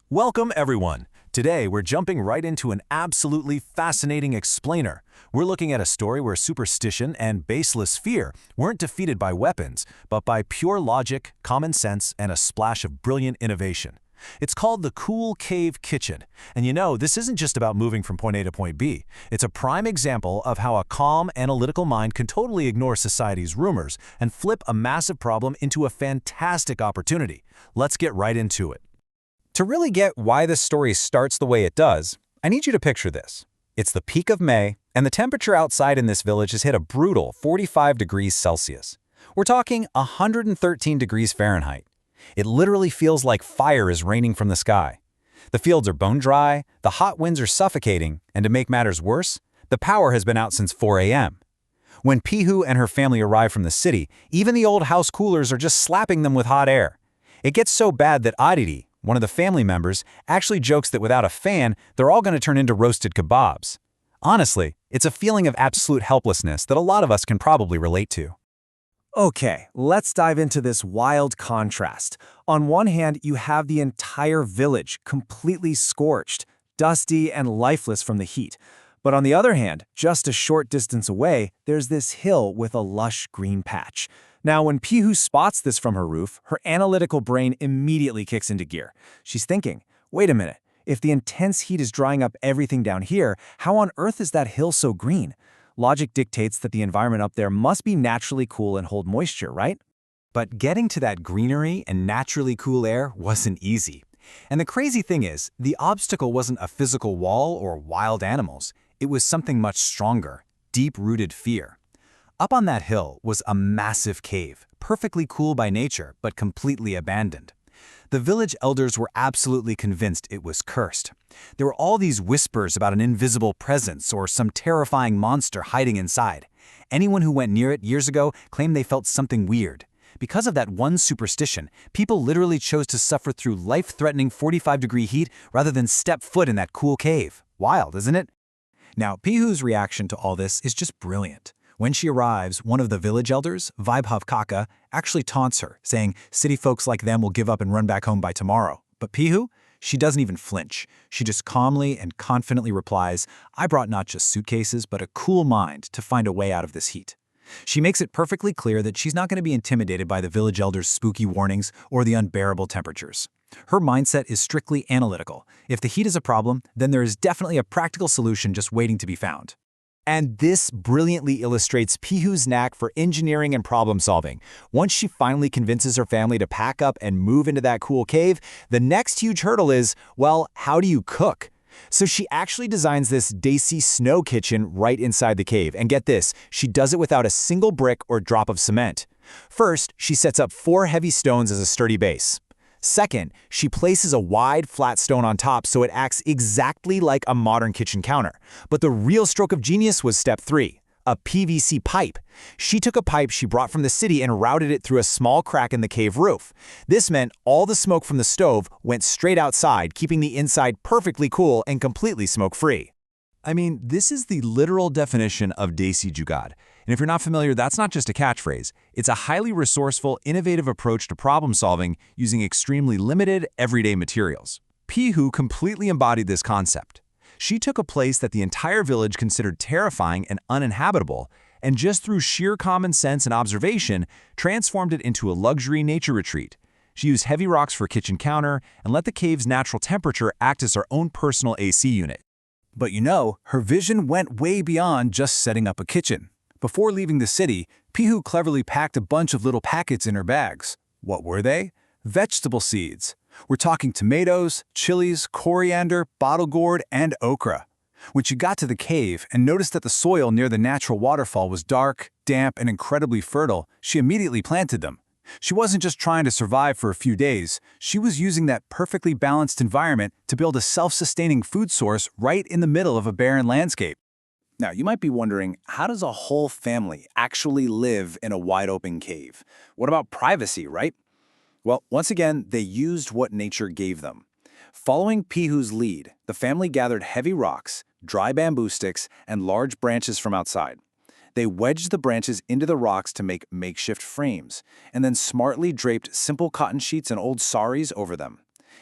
Welcome, everyone. Today, we're jumping right into an absolutely fascinating explainer. We're looking at a story where superstition and baseless fear weren't defeated by weapons, but by pure logic, common sense, and a splash of brilliant innovation. It's called the Cool Cave Kitchen. And you know, this isn't just about moving from point A to point B. It's a prime example of how a calm, analytical mind can totally ignore society's rumors and flip a massive problem into a fantastic opportunity. Let's get right into it. To really get why this story starts the way it does, I need you to picture this. It's the peak of May, and the temperature outside in this village has hit a brutal 45 degrees Celsius. We're talking 113 degrees Fahrenheit. It literally feels like fire is raining from the sky. The fields are bone dry, the hot winds are suffocating, and to make matters worse, the power has been out since 4 a.m. When Pihu and her family arrive from the city, even the old house coolers are just slapping them with hot air. It gets so bad that Aditi, one of the family members, actually jokes that without a fan, they're all going to turn into roasted kebabs. Honestly, it's a feeling of absolute helplessness that a lot of us can probably relate to. Okay, let's dive into this wild contrast. On one hand, you have the entire village completely scorched, dusty and lifeless from the heat. But on the other hand, just a short distance away, there's this hill with a lush green patch. Now, when Pihu spots this from her roof, her analytical brain immediately kicks into gear. She's thinking, wait a minute, if the intense heat is drying up everything down here, how on earth is that hill so green? Logic dictates that the environment up there must be naturally cool and hold moisture, right? But getting to that greenery and naturally cool air wasn't easy. And the crazy thing is, the obstacle wasn't a physical wall or wild animals. It was something much stronger, deep-rooted fear. Up on that hill was a massive cave, perfectly cool by nature, but completely abandoned. The village elders were absolutely convinced it was cursed. There were all these whispers about an invisible presence or some terrifying monster hiding inside. Anyone who went near it years ago claimed they felt something weird. Because of that one superstition, people literally chose to suffer through life-threatening 45-degree heat rather than step foot in that cool cave. Wild, isn't it? Now, Pihu's reaction to all this is just brilliant. When she arrives, one of the village elders, Vaibhav Kaka, actually taunts her, saying city folks like them will give up and run back home by tomorrow. But Pihu, she doesn't even flinch. She just calmly and confidently replies, I brought not just suitcases, but a cool mind to find a way out of this heat. She makes it perfectly clear that she's not going to be intimidated by the village elders' spooky warnings or the unbearable temperatures. Her mindset is strictly analytical. If the heat is a problem, then there is definitely a practical solution just waiting to be found. And this brilliantly illustrates Pihu's knack for engineering and problem solving. Once she finally convinces her family to pack up and move into that cool cave, the next huge hurdle is, well, how do you cook? So she actually designs this desi snow kitchen right inside the cave. And get this, she does it without a single brick or drop of cement. First, she sets up 4 heavy stones as a sturdy base. Second, she places a wide, flat stone on top so it acts exactly like a modern kitchen counter. But the real stroke of genius was step 3, a PVC pipe. She took a pipe she brought from the city and routed it through a small crack in the cave roof. This meant all the smoke from the stove went straight outside, keeping the inside perfectly cool and completely smoke-free. I mean, this is the literal definition of Desi Jugaad. And if you're not familiar, that's not just a catchphrase. It's a highly resourceful, innovative approach to problem solving using extremely limited, everyday materials. Pihu completely embodied this concept. She took a place that the entire village considered terrifying and uninhabitable, and just through sheer common sense and observation, transformed it into a luxury nature retreat. She used heavy rocks for a kitchen counter and let the cave's natural temperature act as her own personal AC unit. But you know, her vision went way beyond just setting up a kitchen. Before leaving the city, Pihu cleverly packed a bunch of little packets in her bags. What were they? Vegetable seeds. We're talking tomatoes, chilies, coriander, bottle gourd, and okra. When she got to the cave and noticed that the soil near the natural waterfall was dark, damp, and incredibly fertile, she immediately planted them. She wasn't just trying to survive for a few days, she was using that perfectly balanced environment to build a self-sustaining food source right in the middle of a barren landscape. Now, you might be wondering, how does a whole family actually live in a wide-open cave? What about privacy, right? Well, once again, they used what nature gave them. Following Pihu's lead, the family gathered heavy rocks, dry bamboo sticks, and large branches from outside. They wedged the branches into the rocks to make makeshift frames, and then smartly draped simple cotton sheets and old saris over them.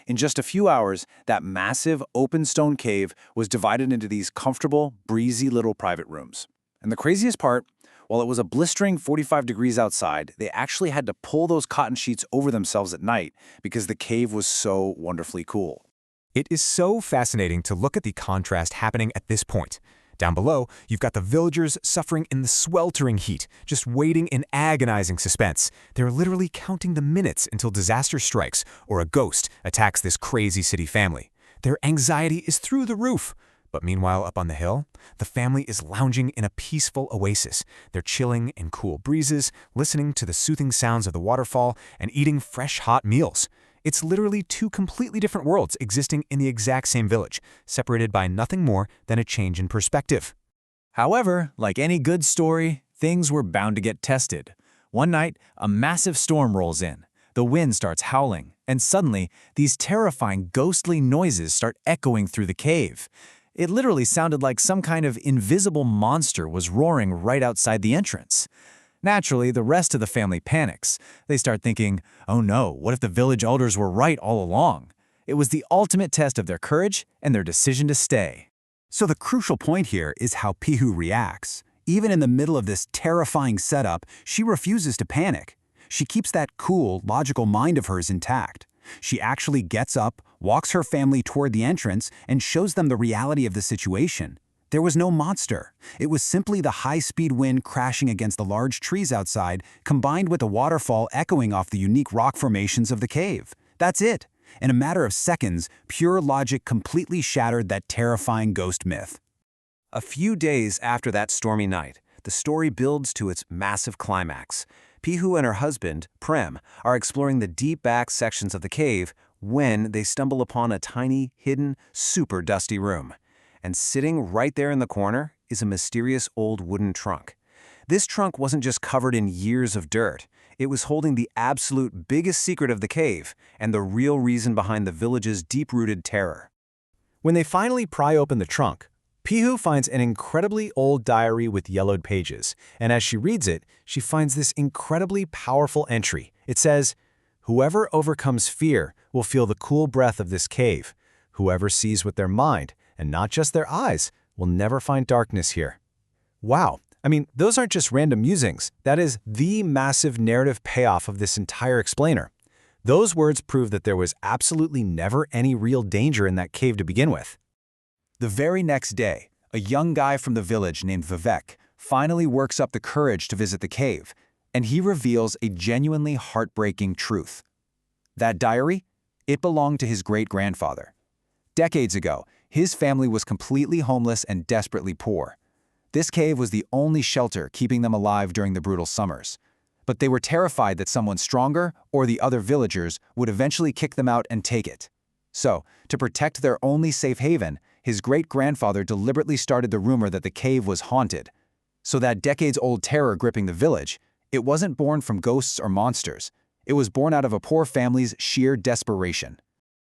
In just a few hours, that massive, open stone cave was divided into these comfortable, breezy little private rooms. And the craziest part, while it was a blistering 45 degrees outside, they actually had to pull those cotton sheets over themselves at night because the cave was so wonderfully cool. It is so fascinating to look at the contrast happening at this point. Down below, you've got the villagers suffering in the sweltering heat, just waiting in agonizing suspense. They're literally counting the minutes until disaster strikes or a ghost attacks this crazy city family. Their anxiety is through the roof. But meanwhile, up on the hill, the family is lounging in a peaceful oasis. They're chilling in cool breezes, listening to the soothing sounds of the waterfall, and eating fresh, hot meals. It's literally two completely different worlds existing in the exact same village, separated by nothing more than a change in perspective. However, like any good story, things were bound to get tested. One night, a massive storm rolls in. The wind starts howling, and suddenly, these terrifying ghostly noises start echoing through the cave. It literally sounded like some kind of invisible monster was roaring right outside the entrance. Naturally, the rest of the family panics. They start thinking, oh no, what if the village elders were right all along? It was the ultimate test of their courage and their decision to stay. So the crucial point here is how Pihu reacts. Even in the middle of this terrifying setup, she refuses to panic. She keeps that cool, logical mind of hers intact. She actually gets up, walks her family toward the entrance, and shows them the reality of the situation. There was no monster. It was simply the high-speed wind crashing against the large trees outside, combined with the waterfall echoing off the unique rock formations of the cave. That's it. In a matter of seconds, pure logic completely shattered that terrifying ghost myth. A few days after that stormy night, the story builds to its massive climax. Pihu and her husband, Prem, are exploring the deep back sections of the cave when they stumble upon a tiny, hidden, super dusty room. And sitting right there in the corner is a mysterious old wooden trunk. This trunk wasn't just covered in years of dirt. It was holding the absolute biggest secret of the cave and the real reason behind the village's deep-rooted terror. When they finally pry open the trunk, Pihu finds an incredibly old diary with yellowed pages, and as she reads it, she finds this incredibly powerful entry. It says, "Whoever overcomes fear will feel the cool breath of this cave. Whoever sees with their mind, and not just their eyes, will never find darkness here." Wow. I mean, those aren't just random musings. That is the massive narrative payoff of this entire explainer. Those words prove that there was absolutely never any real danger in that cave to begin with. The very next day, a young guy from the village named Vivek finally works up the courage to visit the cave, and he reveals a genuinely heartbreaking truth. That diary? It belonged to his great-grandfather. Decades ago, his family was completely homeless and desperately poor. This cave was the only shelter keeping them alive during the brutal summers. But they were terrified that someone stronger, or the other villagers, would eventually kick them out and take it. So, to protect their only safe haven, his great-grandfather deliberately started the rumor that the cave was haunted. So that decades-old terror gripping the village, it wasn't born from ghosts or monsters. It was born out of a poor family's sheer desperation.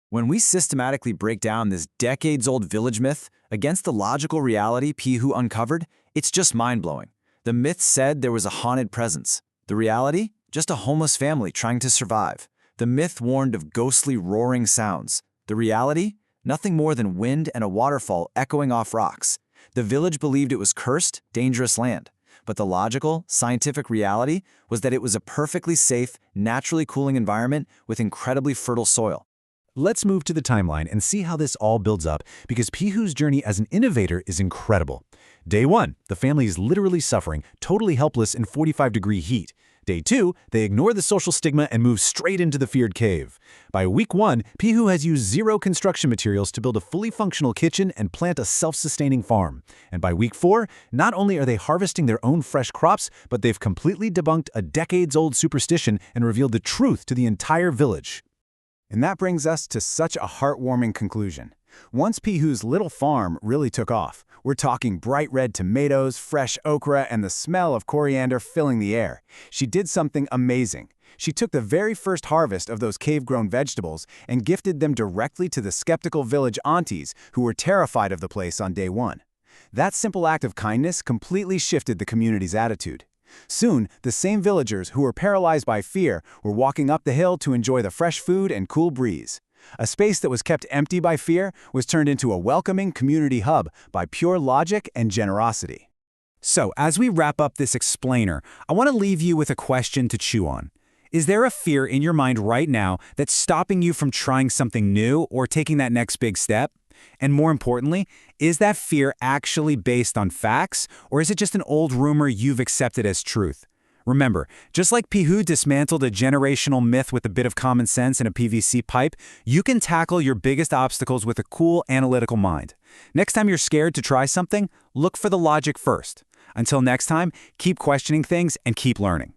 When we systematically break down this decades-old village myth against the logical reality Pihu uncovered, it's just mind-blowing. The myth said there was a haunted presence. The reality? Just a homeless family trying to survive. The myth warned of ghostly roaring sounds. The reality? Nothing more than wind and a waterfall echoing off rocks. The village believed it was cursed, dangerous land. But the logical, scientific reality was that it was a perfectly safe, naturally cooling environment with incredibly fertile soil. Let's move to the timeline and see how this all builds up, because Pihu's journey as an innovator is incredible. Day 1, the family is literally suffering, totally helpless in 45-degree heat. Day 2, they ignore the social stigma and move straight into the feared cave. By week 1, Pihu has used 0 construction materials to build a fully functional kitchen and plant a self-sustaining farm. And by week 4, not only are they harvesting their own fresh crops, but they've completely debunked a decades-old superstition and revealed the truth to the entire village. And that brings us to such a heartwarming conclusion. Once Pihu's little farm really took off, we're talking bright red tomatoes, fresh okra, and the smell of coriander filling the air. She did something amazing. She took the very first harvest of those cave-grown vegetables and gifted them directly to the skeptical village aunties who were terrified of the place on day 1. That simple act of kindness completely shifted the community's attitude. Soon, the same villagers who were paralyzed by fear were walking up the hill to enjoy the fresh food and cool breeze. A space that was kept empty by fear was turned into a welcoming community hub by pure logic and generosity. So, as we wrap up this explainer, I want to leave you with a question to chew on. Is there a fear in your mind right now that's stopping you from trying something new or taking that next big step? And more importantly, is that fear actually based on facts, or is it just an old rumor you've accepted as truth? Remember, just like Pihu dismantled a generational myth with a bit of common sense and a PVC pipe, you can tackle your biggest obstacles with a cool, analytical mind. Next time you're scared to try something, look for the logic first. Until next time, keep questioning things and keep learning.